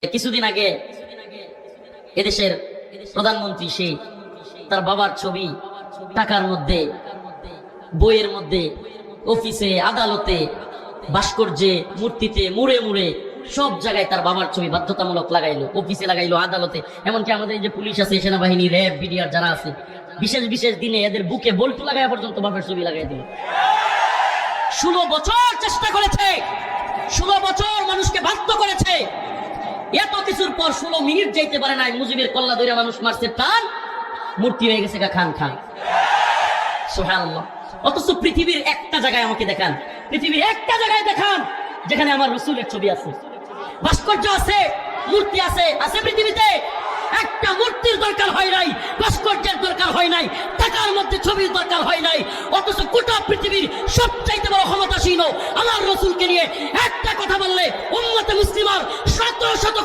কিছুদিন আগে এদেশের প্রধানমন্ত্রী সে তার বাবার ছবি টাকার মধ্যে, বইয়ের মধ্যে, অফিসে, আদালতে, ভাস্কর্যে, মূর্তিতে, মুড়ে মুড়ে সব জায়গায় তার বাবার ছবি বাধ্যতামূলক লাগাইলো, অফিসে লাগাইলো, আদালতে, এমনকি আমাদের যে পুলিশ আছে, সেনাবাহিনী, র্যাব, বিডিআর যারা আছে, বিশেষ বিশেষ দিনে এদের বুকে বল্টু লাগায় পর্যন্ত বাবার ছবি লাগাই দিল। 16 বছর চেষ্টা করেছে, 16 বছর মানুষকে বাধ্য করেছে, এত কিছুর পর 16 মিনিট যাইতে পারে নাই, মুজিবের কল্লা ধরে মানুষ মারছে, টান মূর্তি হয়ে গেছে খান খান। সুবহানাল্লাহ। অথচ পৃথিবীর একটা জায়গায় আমাকে দেখান, পৃথিবীর একটা জায়গায় দেখান যেখানে আমার রাসূলের ছবি আছে, ভাস্কর্য আছে, মূর্তি আছে, আছে পৃথিবীতে? একটা মূর্তির দরকার হয় নাই, ভাস্কর্যের দরকার হয় নাই, টাকার মধ্যে ছবির দরকার হয় নাই। অথচ গোটা পৃথিবীর সবচাইতে বড় ক্ষমতাসীন আমার রাসূলকে নিয়ে একটা কথা বললে উম্মতে মুসলিমার শত শত